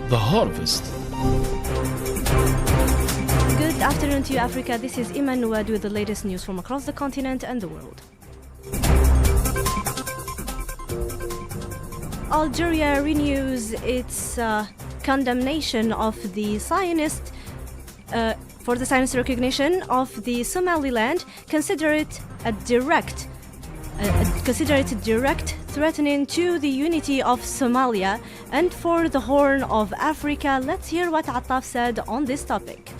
The Harvest. Good afternoon to you, Africa. This is Imene Nouad with the latest news from across the continent and the world. Algeria renews its condemnation of the Zionist recognition of the Somaliland, consider it direct threatening to the unity of Somalia and for the Horn of Africa. Let's hear what Attaf said on this topic.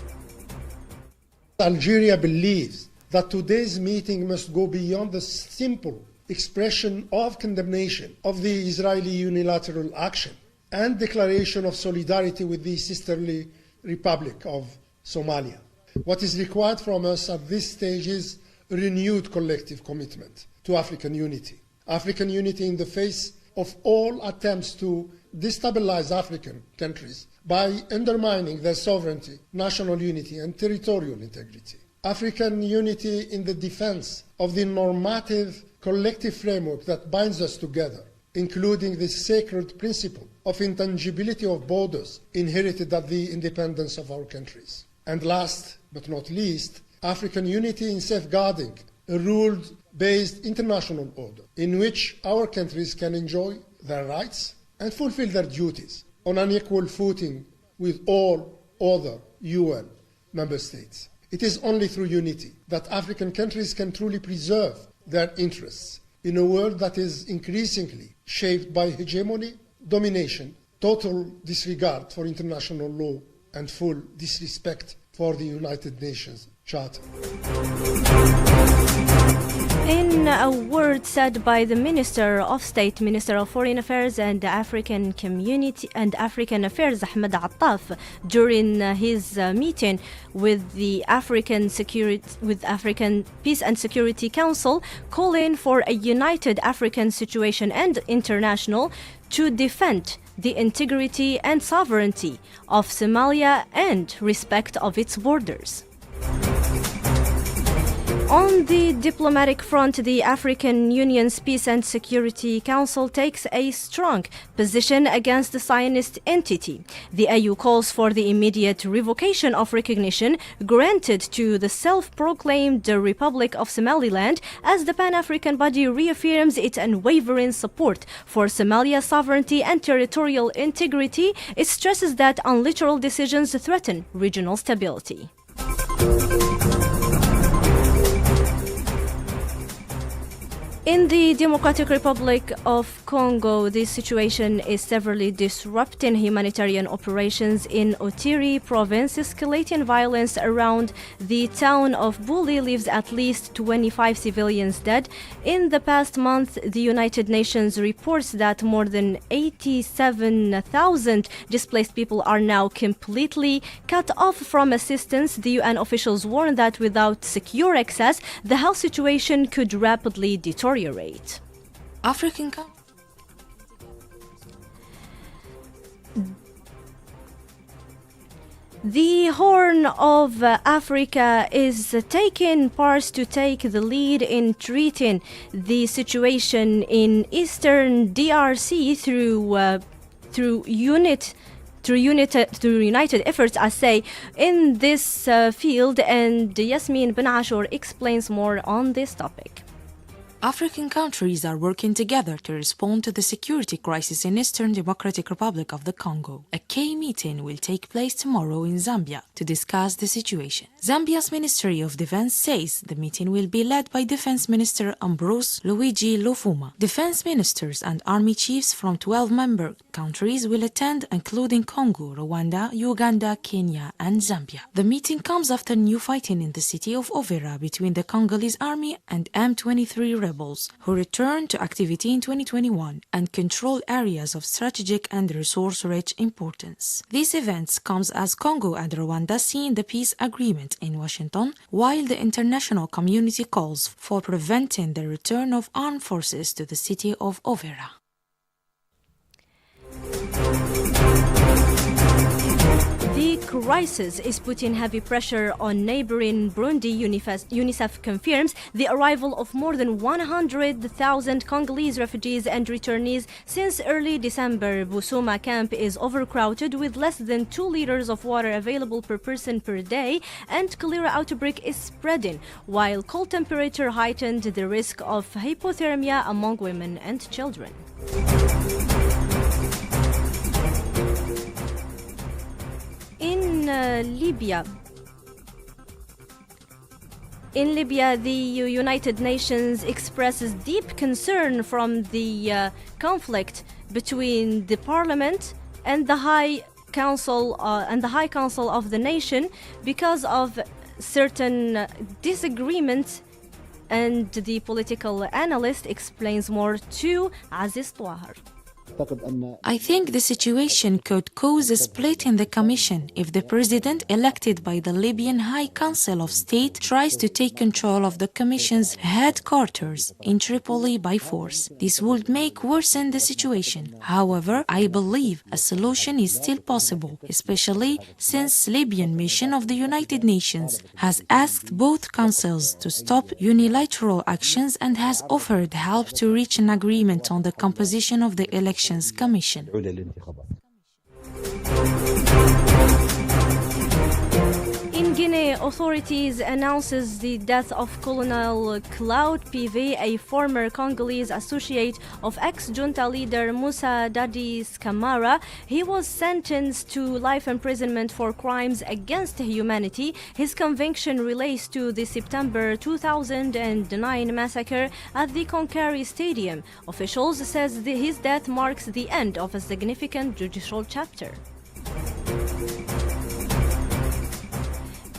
Algeria believes that today's meeting must go beyond the simple expression of condemnation of the Israeli unilateral action and declaration of solidarity with the sisterly Republic of Somalia. What is required from us at this stage is a renewed collective commitment to African unity. African unity in the face of all attempts to destabilize African countries by undermining their sovereignty, national unity, and territorial integrity. African unity in the defense of the normative collective framework that binds us together, including the sacred principle of intangibility of borders inherited at the independence of our countries. And last but not least, African unity in safeguarding a rule-based international order in which our countries can enjoy their rights and fulfill their duties on an equal footing with all other UN member states. It is only through unity that African countries can truly preserve their interests in a world that is increasingly shaped by hegemony, domination, total disregard for international law, and full disrespect for the United Nations Charter. In a word said by the Minister of State, Minister of Foreign Affairs and African Community and African Affairs, Ahmed Attaf, during his meeting with the African Peace and Security Council, calling for a united African situation and international to defend the integrity and sovereignty of Somalia and respect of its borders. On the diplomatic front, the African Union's Peace and Security Council takes a strong position against the Zionist entity. The AU calls for the immediate revocation of recognition granted to the self-proclaimed Republic of Somaliland as the Pan-African body reaffirms its unwavering support for Somalia's sovereignty and territorial integrity. It stresses that unilateral decisions threaten regional stability. In the Democratic Republic of Congo, this situation is severely disrupting humanitarian operations in Otiri province. Escalating violence around the town of Buli leaves at least 25 civilians dead. In the past month, the United Nations reports that more than 87,000 displaced people are now completely cut off from assistance. The UN officials warn that without secure access, the health situation could rapidly deteriorate. African The Horn of Africa is taking part to take the lead in treating the situation in Eastern DRC through united efforts, I say, in this field. And Yasmin Ben Ashur explains more on this topic. African countries are working together to respond to the security crisis in Eastern Democratic Republic of the Congo. A key meeting will take place tomorrow in Zambia to discuss the situation. Zambia's Ministry of Defense says the meeting will be led by Defense Minister Ambrose Luigi Lufuma. Defense ministers and army chiefs from 12 member countries will attend, including Congo, Rwanda, Uganda, Kenya, and Zambia. The meeting comes after new fighting in the city of Uvira between the Congolese army and M23 rebels, who returned to activity in 2021 and control areas of strategic and resource-rich importance. These events comes as Congo and Rwanda sign the peace agreement in Washington, while the international community calls for preventing the return of armed forces to the city of Uvira. The crisis is putting heavy pressure on neighboring Burundi. UNICEF confirms the arrival of more than 100,000 Congolese refugees and returnees since early December. Busuma camp is overcrowded with less than 2 liters of water available per person per day, and cholera outbreak is spreading, while cold temperature heightened the risk of hypothermia among women and children. In Libya, the United Nations expresses deep concern from the conflict between the parliament and the High Council of the nation because of certain disagreements, and the political analyst explains more to Aziz Touahar. I think the situation could cause a split in the Commission if the president elected by the Libyan High Council of State tries to take control of the Commission's headquarters in Tripoli by force. This would worsen the situation. However, I believe a solution is still possible, especially since Libyan mission of the United Nations has asked both councils to stop unilateral actions and has offered help to reach an agreement on the composition of the Elections Commission. In Guinea, authorities announces the death of Colonel Claude PV, a former Congolese associate of ex-junta leader Moussa Dadis Camara. He was sentenced to life imprisonment for crimes against humanity. His conviction relates to the September 2009 massacre at the Konkari Stadium. Officials says his death marks the end of a significant judicial chapter.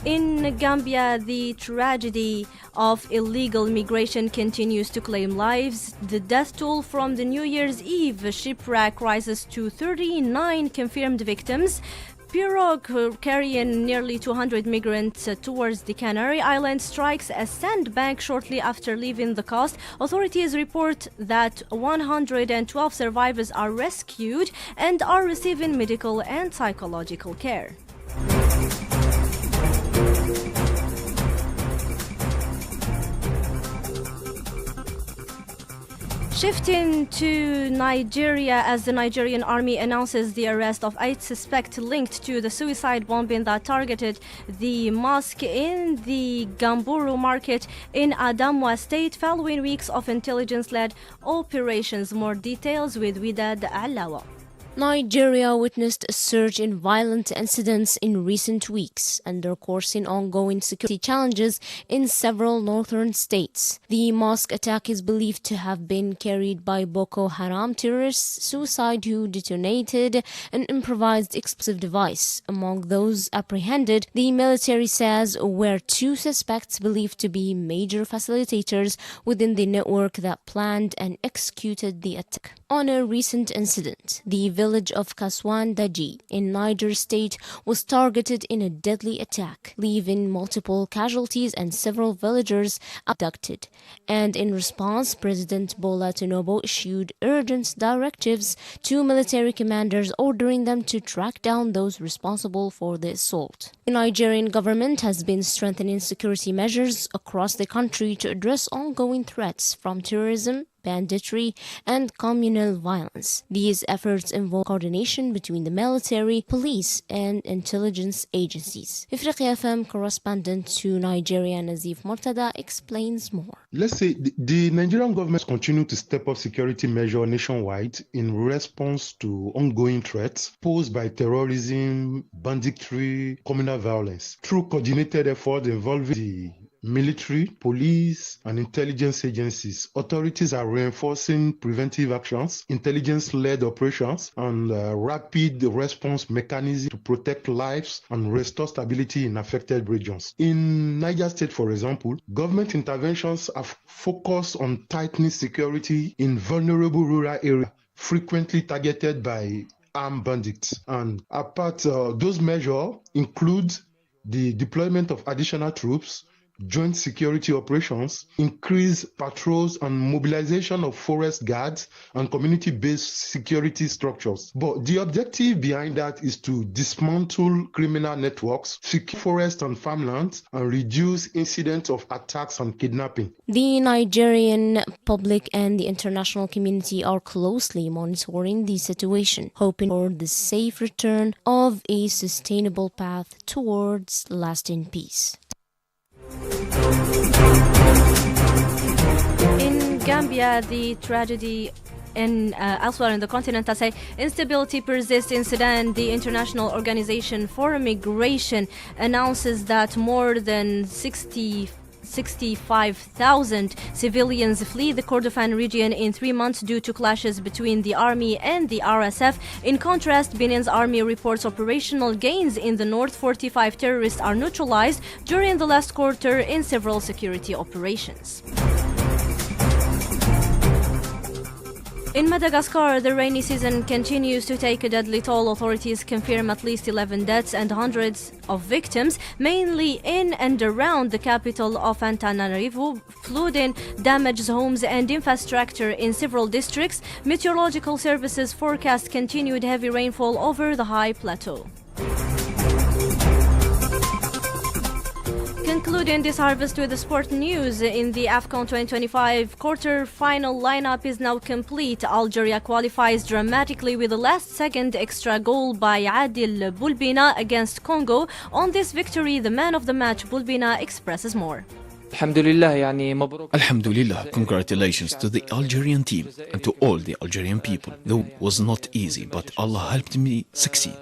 In Gambia, the tragedy of illegal migration continues to claim lives. The death toll from the New Year's Eve shipwreck rises to 39 confirmed victims. Pirogue carrying nearly 200 migrants towards the Canary Islands strikes a sandbank shortly after leaving the coast. Authorities report that 112 survivors are rescued and are receiving medical and psychological care. Shifting to Nigeria, as the Nigerian army announces the arrest of 8 suspects linked to the suicide bombing that targeted the mosque in the Gamburu market in Adamawa State following weeks of intelligence-led operations. More details with Widad Alawa. Nigeria witnessed a surge in violent incidents in recent weeks, underscoring ongoing security challenges in several northern states. The mosque attack is believed to have been carried by Boko Haram terrorists suicide who detonated an improvised explosive device. Among those apprehended, the military says were 2 suspects believed to be major facilitators within the network that planned and executed the attack. On a recent incident, the village of Kaswan Daji in Niger State was targeted in a deadly attack, leaving multiple casualties and several villagers abducted. And in response, President Bola Tinubu issued urgent directives to military commanders ordering them to track down those responsible for the assault. The Nigerian government has been strengthening security measures across the country to address ongoing threats from terrorism, banditry, and communal violence. These efforts involve coordination between the military, police, and intelligence agencies. Ifriqiya FM correspondent to Nigeria, Nazif Murtada, explains more. Let's say the Nigerian government continue to step up security measures nationwide in response to ongoing threats posed by terrorism, banditry, communal violence through coordinated efforts involving the military, police, and intelligence agencies. Authorities are reinforcing preventive actions, intelligence-led operations, and rapid response mechanisms to protect lives and restore stability in affected regions. In Niger State, for example, government interventions have focused on tightening security in vulnerable rural areas, frequently targeted by armed bandits. And those measures include the deployment of additional troops, joint security operations, increased patrols and mobilization of forest guards and community-based security structures. But the objective behind that is to dismantle criminal networks, secure forests and farmlands, and reduce incidents of attacks and kidnapping. The Nigerian public and the international community are closely monitoring the situation, hoping for the safe return of a sustainable path towards lasting peace. In Gambia, the tragedy elsewhere in the continent, instability persists in Sudan. The International Organization for Migration announces that more than 65,000 civilians flee the Kordofan region in 3 months due to clashes between the army and the RSF. In contrast, Benin's army reports operational gains in the north. 45 terrorists are neutralized during the last quarter in several security operations. In Madagascar, the rainy season continues to take a deadly toll. Authorities confirm at least 11 deaths and hundreds of victims, mainly in and around the capital of Antananarivo. Flooding damaged homes and infrastructure in several districts. Meteorological services forecast continued heavy rainfall over the high plateau. Concluding this harvest with the sport news, in the AFCON 2025 quarter-final lineup is now complete. Algeria qualifies dramatically with a last-second extra goal by Adil Boulbina against Congo. On this victory, the man of the match, Boulbina, expresses more. Alhamdulillah, congratulations to the Algerian team and to all the Algerian people. Though it was not easy, but Allah helped me succeed.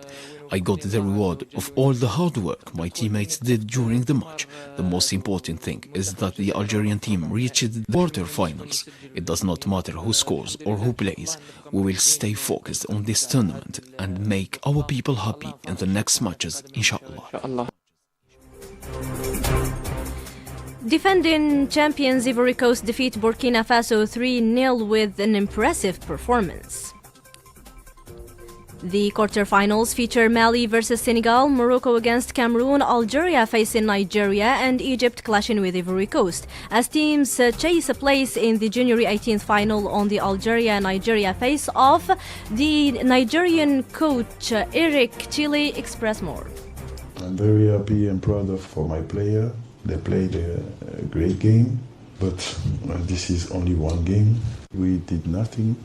I got the reward of all the hard work my teammates did during the match. The most important thing is that the Algerian team reached the quarter-finals. It does not matter who scores or who plays. We will stay focused on this tournament and make our people happy in the next matches, inshallah. Defending champions Ivory Coast defeat Burkina Faso 3-0 with an impressive performance. The quarterfinals feature Mali versus Senegal, Morocco against Cameroon, Algeria facing Nigeria, and Egypt clashing with Ivory Coast. As teams chase a place in the January 18th final on the Algeria-Nigeria face-off, the Nigerian coach Eric Chile expressed more. I'm very happy and proud for my player. They played a great game, but this is only one game. We did nothing.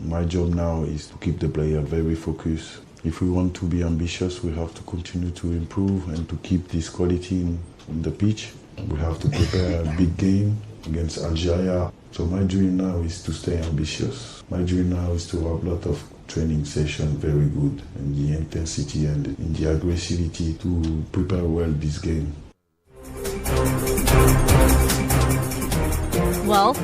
My job now is to keep the player very focused. If we want to be ambitious, we have to continue to improve and to keep this quality in the pitch. We have to prepare a big game against Algeria. So my dream now is to stay ambitious. My dream now is to have a lot of training session, very good, in the intensity and in the aggressivity to prepare well this game. Well,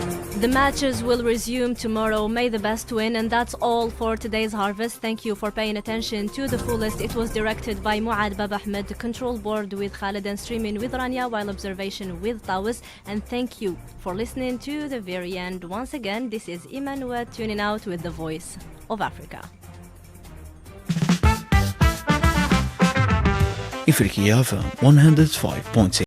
the matches will resume tomorrow. May the best win. And that's all for today's harvest. Thank you for paying attention to the fullest. It was directed by Muad Bab Ahmed, control board with Khaled, and streaming with Rania, while observation with Tawis. And thank you for listening to the very end. Once again, this is Imene Nouad tuning out with the Voice of Africa. Ifriqiya FM 105.6